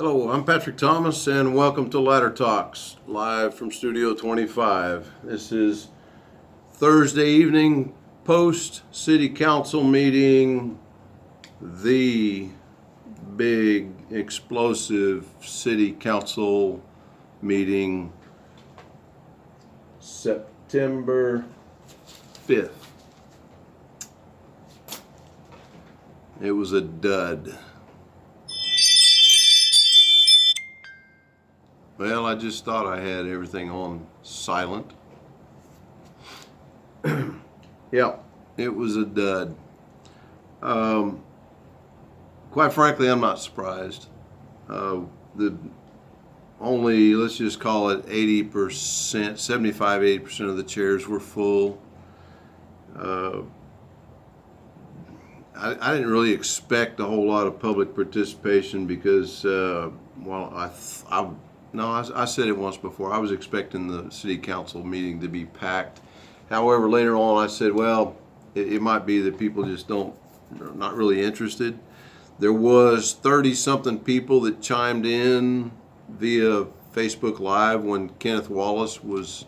Hello, I'm Patrick Thomas, and welcome to Ladder Talks, live from Studio 25. This is Thursday evening, post City Council meeting, the big, explosive City Council meeting, September 5th. It was a dud. Well, I just thought I had everything on silent. Yeah, it was a dud. Quite frankly, I'm not surprised. The only, let's just call it 80%, 75, 80% of the chairs were full. I didn't really expect a whole lot of public participation because, I said it once before. I was expecting the city council meeting to be packed. However, later on I said, well, it might be that people just not really interested. There was 30-something people that chimed in via Facebook Live when Kenneth Wallace was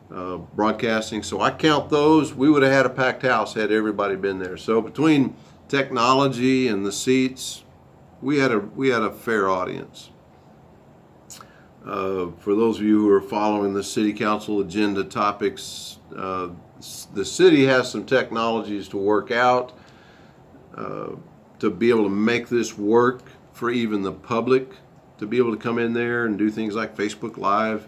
broadcasting. So I count those. We would have had a packed house had everybody been there. So between technology and the seats, we had a fair audience. For those of you who are following the city council agenda topics, the city has some technologies to work out to be able to make this work for even the public to be able to come in there and do things like Facebook Live.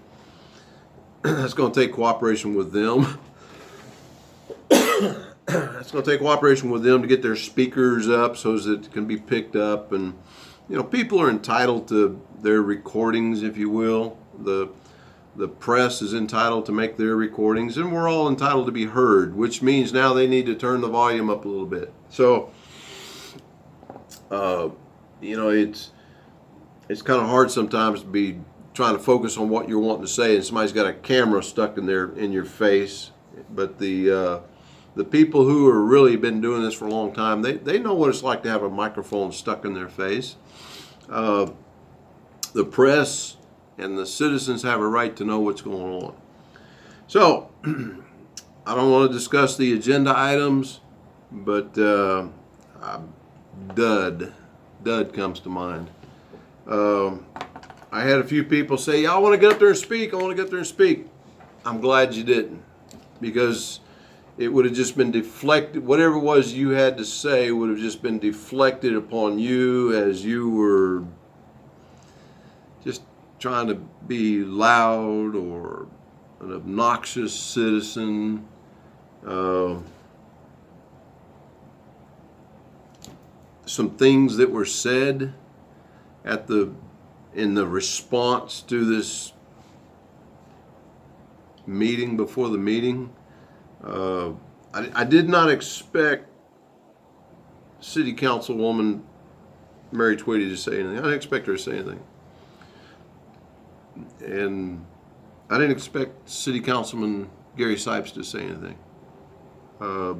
That's going to take cooperation with them. It's going to take cooperation with them to get their speakers up so that it can be picked up. And, people are entitled to their recordings, if you will. The press is entitled to make their recordings, and we're all entitled to be heard, which means now they need to turn the volume up a little bit. So, it's kind of hard sometimes to be trying to focus on what you're wanting to say, and somebody's got a camera stuck in your face. But the people who have really been doing this for a long time, they know what it's like to have a microphone stuck in their face. The press and the citizens have a right to know what's going on. So, I don't want to discuss the agenda items, but dud comes to mind. I had a few people say, I want to get up there and speak. I'm glad you didn't, because it would have just been deflected. Whatever it was you had to say would have just been deflected upon you as you were just trying to be loud or an obnoxious citizen. Some things that were said in the response to this meeting before the meeting. I did not expect City Councilwoman Mary Twitty to say anything. I didn't expect her to say anything. And I didn't expect City Councilman Gary Sipes to say anything. I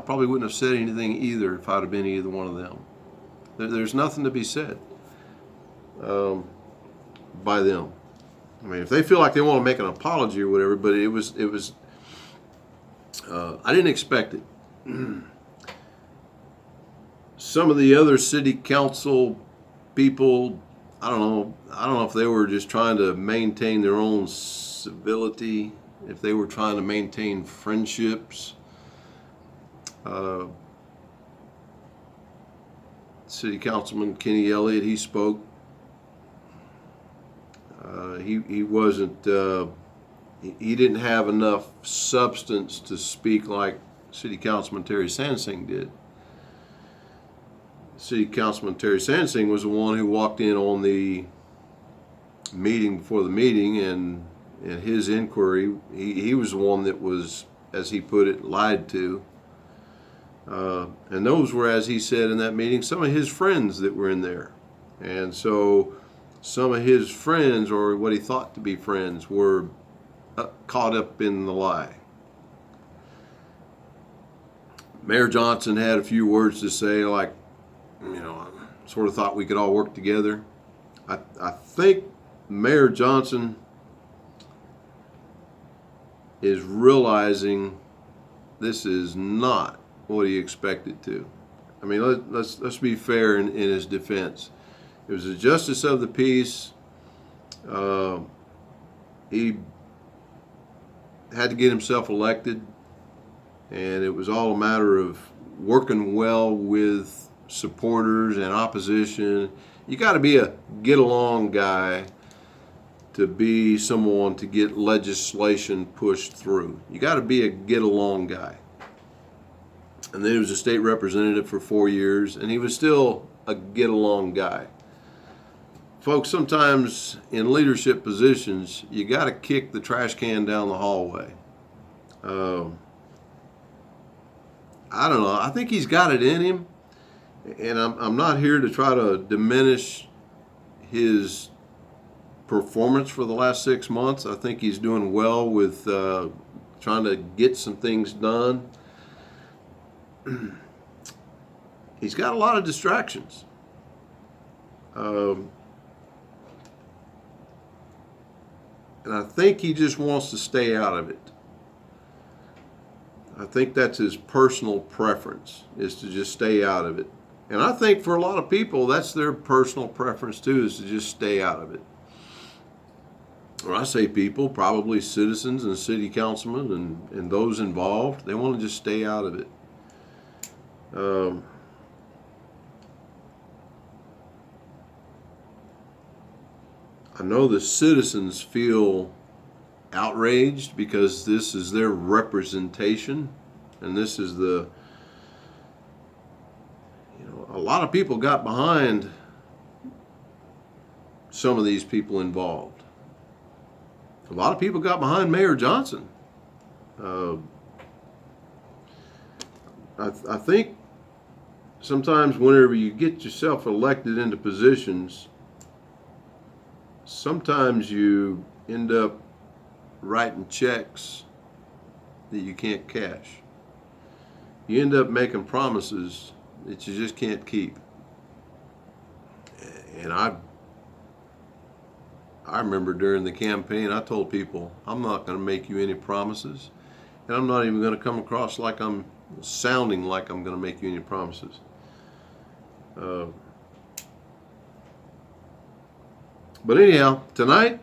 probably wouldn't have said anything either if I'd have been either one of them. There's nothing to be said by them. I mean, if they feel like they want to make an apology or whatever, but it was. I didn't expect it. Some of the other city council people, I don't know if they were just trying to maintain their own civility, if they were trying to maintain friendships. City Councilman Kenny Elliott, he spoke. He wasn't. He didn't have enough substance to speak like City Councilman Terry Sansing did. City Councilman Terry Sansing was the one who walked in on the meeting before the meeting, and his inquiry, he was the one that was, as he put it, lied to. And those were, as he said in that meeting, some of his friends that were in there. And so some of his friends, or what he thought to be friends, were caught up in the lie. Mayor Johnson had a few words to say, like, I sort of thought we could all work together. I think Mayor Johnson is realizing this is not what he expected to. I mean, let's be fair in his defense. It was a justice of the peace. He had to get himself elected, and it was all a matter of working well with supporters and opposition. You got to be a get along guy to be someone to get legislation pushed through. You got to be a get along guy. And then he was a state representative for 4 years, and he was still a get along guy. Folks, sometimes in leadership positions, you got to kick the trash can down the hallway. I don't know. I think he's got it in him, and I'm not here to try to diminish his performance for the last 6 months. I think he's doing well with trying to get some things done. He's got a lot of distractions. And I think he just wants to stay out of it. I think that's his personal preference, is to just stay out of it. And I think for a lot of people, that's their personal preference too, is to just stay out of it. When I say people, probably citizens and city councilmen and those involved, they want to just stay out of it. I know the citizens feel outraged because this is their representation, and this is a lot of people got behind some of these people involved. A lot of people got behind Mayor Johnson. I think sometimes whenever you get yourself elected into positions, sometimes you end up writing checks that you can't cash. You end up making promises that you just can't keep. And I remember during the campaign, I told people, I'm not going to make you any promises, and I'm not even going to come across like I'm sounding like I'm going to make you any promises. But anyhow, tonight,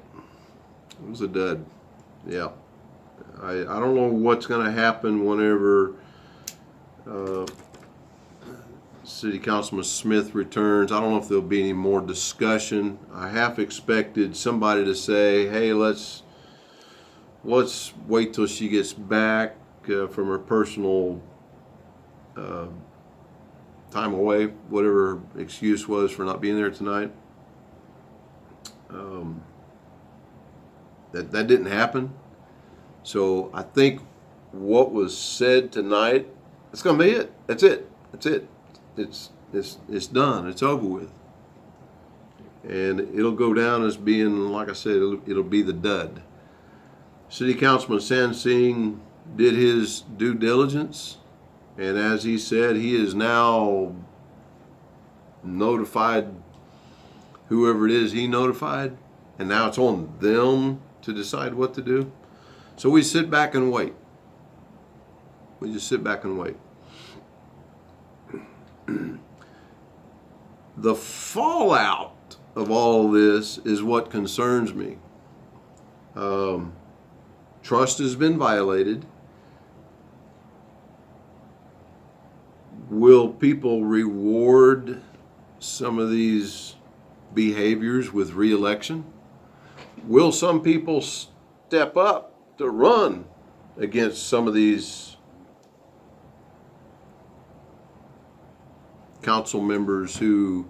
it was a dud. Yeah. I don't know what's going to happen whenever City Councilman Smith returns. I don't know if there'll be any more discussion. I half expected somebody to say, hey, let's wait till she gets back from her personal time away, whatever her excuse was for not being there tonight. That didn't happen. So I think what was said tonight, it's going to be it. That's it. That's it. It's done. It's over with. And it'll go down as being, like I said, it'll be the dud. City Councilman Sansing did his due diligence, and as he said, he is now notified whoever it is he notified, and now it's on them to decide what to do. So we sit back and wait. We just sit back and wait. The fallout of all this is what concerns me. Trust has been violated. Will people reward some of these behaviors with re-election? Will some people step up to run against some of these council members who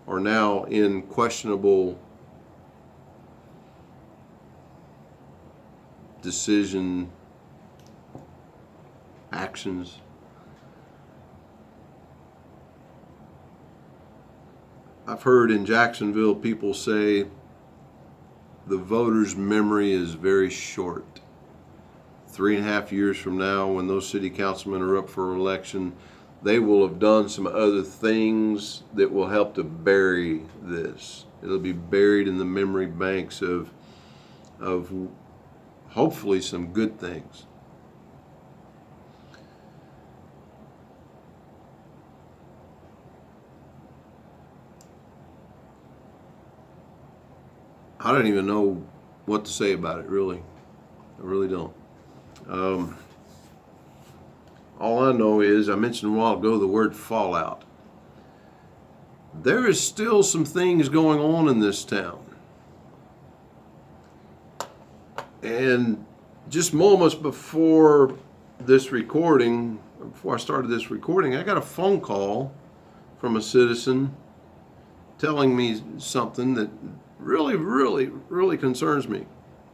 are now in questionable decision actions? I've heard in Jacksonville people say the voters' memory is very short. 3.5 years from now, when those city councilmen are up for election, they will have done some other things that will help to bury this. It'll be buried in the memory banks of hopefully some good things. I don't even know what to say about it, really. I really don't. All I know is, I mentioned a while ago the word fallout. There is still some things going on in this town. And just moments before this recording, before I started this recording, I got a phone call from a citizen telling me something that really concerns me.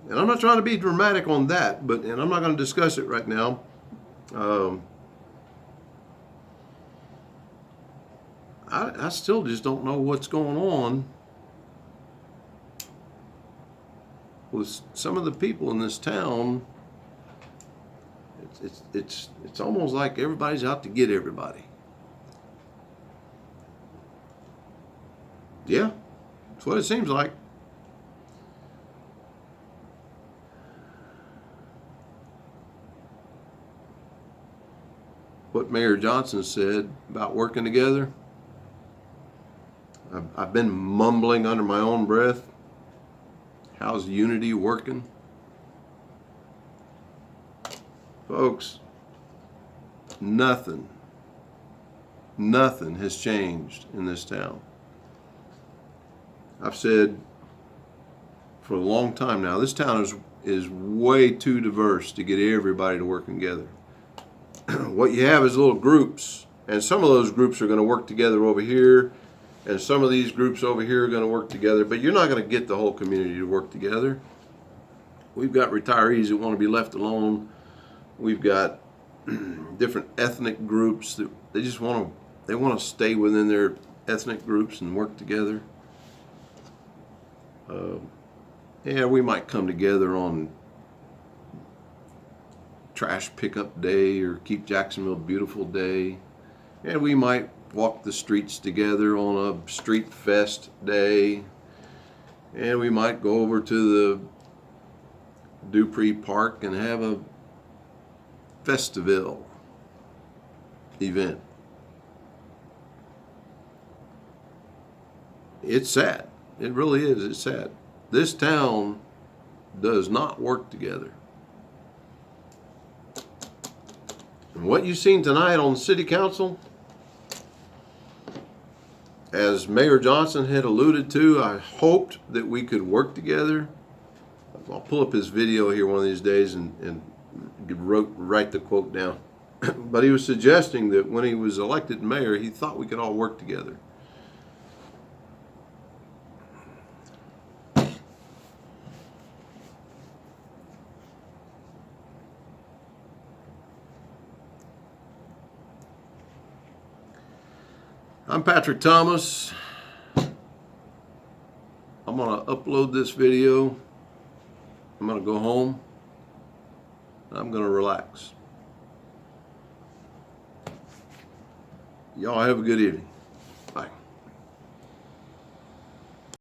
And I'm not trying to be dramatic on that, and I'm not going to discuss it right now. I still just don't know what's going on with some of the people in this town. It's almost like everybody's out to get everybody. Yeah, that's what it seems like. What Mayor Johnson said about working together, I've been mumbling under my own breath. How's unity working? Folks, nothing has changed in this town. I've said for a long time now, this town is way too diverse to get everybody to work together. What you have is little groups, and some of those groups are going to work together over here, and some of these groups over here are going to work together, but you're not going to get the whole community to work together. We've got retirees that want to be left alone. We've got different ethnic groups that they want to stay within their ethnic groups and work together. Yeah, we might come together on Trash Pickup Day or Keep Jacksonville Beautiful Day, and we might walk the streets together on a Street Fest Day, and we might go over to the Dupree Park and have a Festiville event. It's sad. It really is. It's sad. This town does not work together. And what you've seen tonight on the city council, as Mayor Johnson had alluded to, I hoped that we could work together. I'll pull up his video here one of these days and write the quote down. But he was suggesting that when he was elected mayor, he thought we could all work together. I'm Patrick Thomas. I'm going to upload this video. I'm going to go home. I'm going to relax. Y'all have a good evening.